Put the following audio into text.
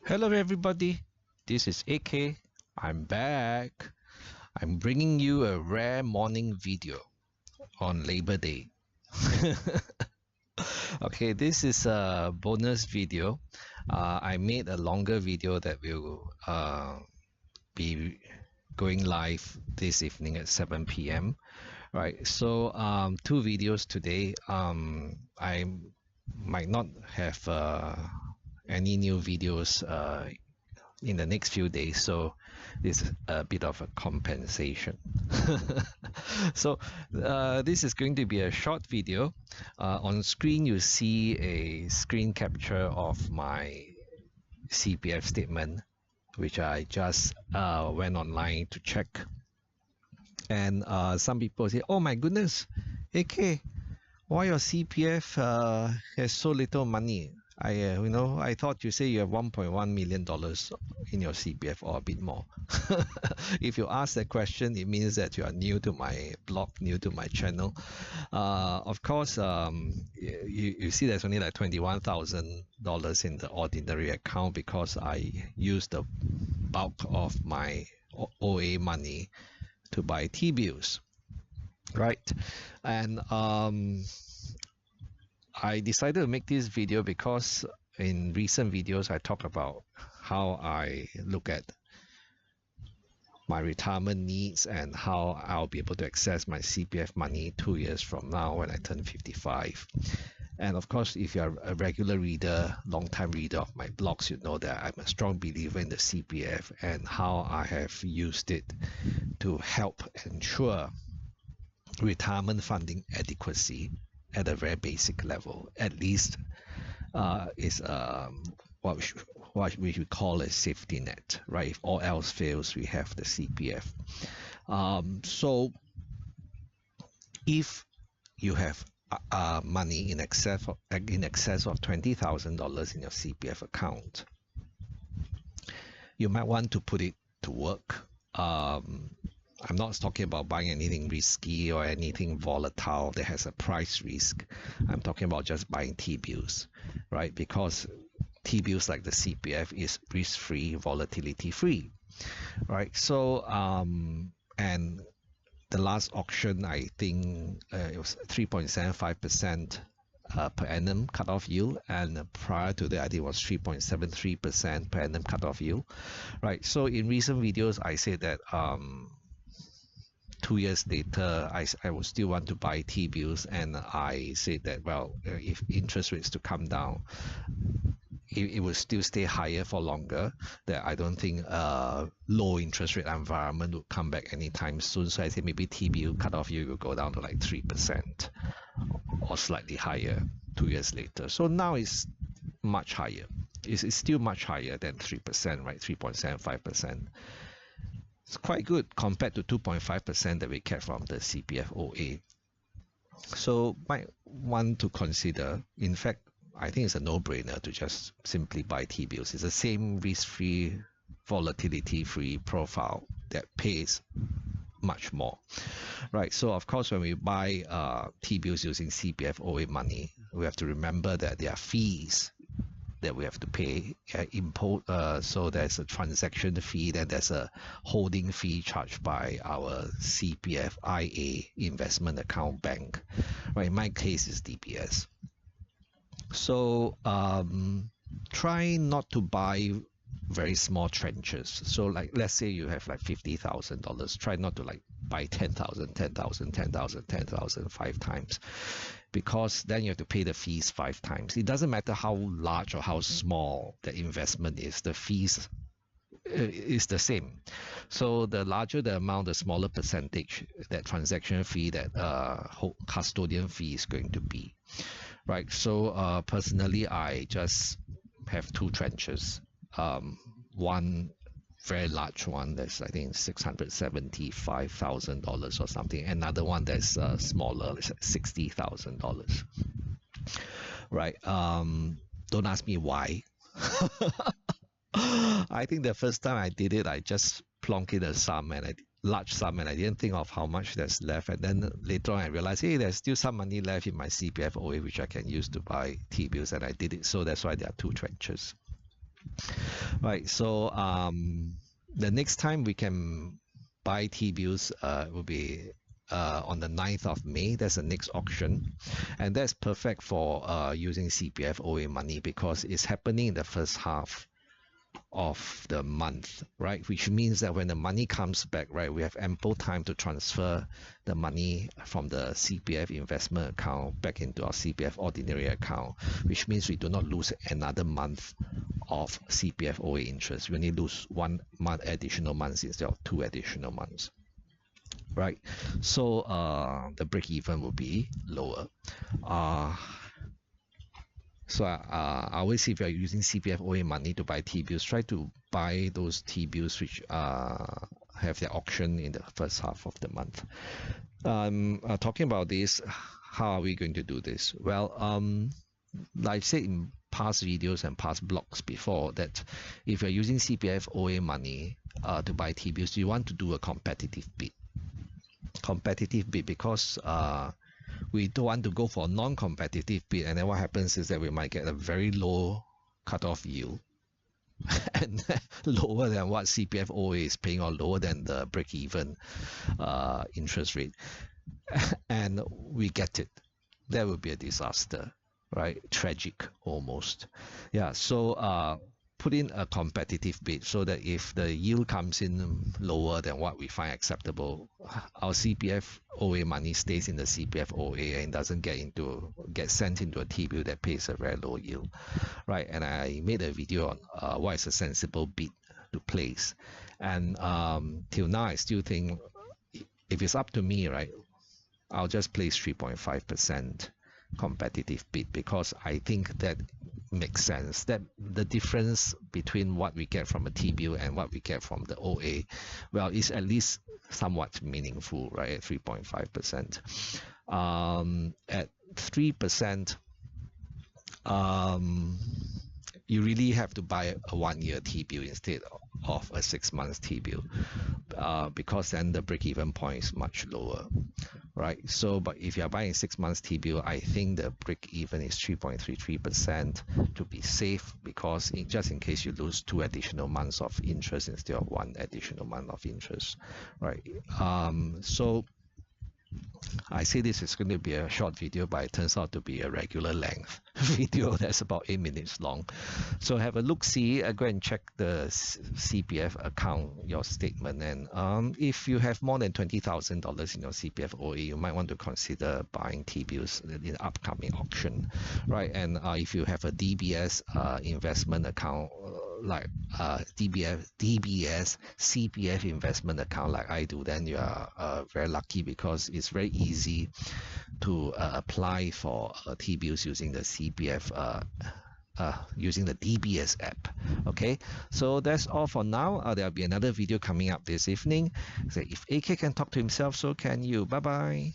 Hello everybody, this is AK. I'm back. I'm bringing you a rare morning video on Labor Day. Okay, this is a bonus video. I made a longer video that will be going live this evening at 7 p.m. Right, so two videos today. I might not have any new videos in the next few days, so this is a bit of a compensation. So this is going to be a short video. On screen you see a screen capture of my CPF statement, which I just went online to check. And some people say, oh my goodness, AK, why your CPF has so little money? I thought you say you have $1.1 million in your CPF or a bit more. If you ask that question, it means that you are new to my blog, new to my channel. Of course, you see there's only like $21,000 in the ordinary account because I used the bulk of my OA money to buy T-bills, right? And I decided to make this video because in recent videos I talk about how I look at my retirement needs and how I'll be able to access my CPF money 2 years from now when I turn 55. And of course, if you're a regular reader, long-time reader of my blogs, you know that I'm a strong believer in the CPF and how I have used it to help ensure retirement funding adequacy at a very basic level. At least is what we should call a safety net, right? If all else fails, we have the CPF. So if you have money in excess of $20,000 in your CPF account, you might want to put it to work. I'm not talking about buying anything risky or anything volatile that has a price risk. I'm talking about just buying T-bills, right? Because T-bills like the CPF is risk-free, volatility-free, right? So, and the last auction, I think it was 3.75% per annum cutoff yield, and prior to that, I think it was 3.73% per annum cutoff yield, right? So in recent videos, I said that 2 years later, I would still want to buy T-bills, and I said that, well, if interest rates to come down, it will still stay higher for longer, that I don't think low interest rate environment will come back anytime soon. So I said maybe T-bill cutoff yield will go down to like 3% or slightly higher 2 years later. So now it's much higher. It's still much higher than 3%, right? 3.75%. It's quite good compared to 2.5% that we get from the CPF OA. So might want to consider, in fact, I think it's a no-brainer to just simply buy T-bills. It's the same risk-free, volatility-free profile that pays much more, right? So of course, when we buy T-bills using CPF OA money, we have to remember that there are fees that we have to pay, so there's a transaction fee, then there's a holding fee charged by our CPF IA investment account bank, right? In my case is DBS. So try not to buy very small tranches. So like, let's say you have like $50,000, try not to like buy 10,000 5 times, because then you have to pay the fees 5 times. It doesn't matter how large or how small the investment is, the fees is the same. So the larger the amount, the smaller percentage that transaction fee, that custodian fee is going to be, right? So personally, I just have 2 tranches. One very large one that's I think $675,000 or something. Another one that's smaller, $60,000. Right? Don't ask me why. I think the first time I did it, I just plonked in a large sum, and I didn't think of how much there's left. And then later on, I realized, hey, there's still some money left in my CPF OA which I can use to buy T-bills, and I did it. So that's why there are 2 tranches. Right. So the next time we can buy T-bills will be on the 9th of May. That's the next auction. And that's perfect for using CPF OA money because it's happening in the first half of the month, right? Which means that when the money comes back, right, we have ample time to transfer the money from the CPF investment account back into our CPF ordinary account, which means we do not lose another month of CPF OA interest. We only lose 1 month additional months instead of 2 additional months, right? So the break even will be lower. So I always say if you're using CPF OA money to buy T-bills, try to buy those T-bills which have their auction in the first half of the month. Talking about this, how are we going to do this? Well, like I've said in past videos and past blogs before that if you're using CPF OA money to buy T-bills, you want to do a competitive bid. Competitive bid because we don't want to go for a non-competitive bid, and then what happens is that we might get a very low cutoff yield and lower than what CPF OA is paying or lower than the break-even interest rate, and we get it. That would be a disaster, right? Tragic almost. Yeah. So put in a competitive bid so that if the yield comes in lower than what we find acceptable, our CPF OA money stays in the CPF OA and doesn't get sent into a T-bill that pays a very low yield, right? And I made a video on what is a sensible bid to place, and till now I still think if it's up to me, right, I'll just place 3.5% competitive bid because I think that makes sense. That the difference between what we get from a T-bill and what we get from the OA, well, is at least somewhat meaningful, right? At 3.5%. At 3%, you really have to buy a 1-year T-bill instead of a 6-month T-bill because then the break-even point is much lower, right? So, but if you're buying 6 months T-bill, I think the break-even is 3.33% to be safe because just in case you lose 2 additional months of interest instead of 1 additional month of interest, right? So I say this is going to be a short video, but it turns out to be a regular length video that's about 8 minutes long. So have a look-see, go and check the CPF account, your statement, and if you have more than $20,000 in your CPF OA, you might want to consider buying T-bills in the upcoming auction, right? And if you have a DBS investment account, like DBS CPF investment account like I do, then you are very lucky because it's very easy to apply for T-bills using the CPF using the DBS app. Okay, so that's all for now. There'll be another video coming up this evening. So if AK can talk to himself, so can you. Bye bye.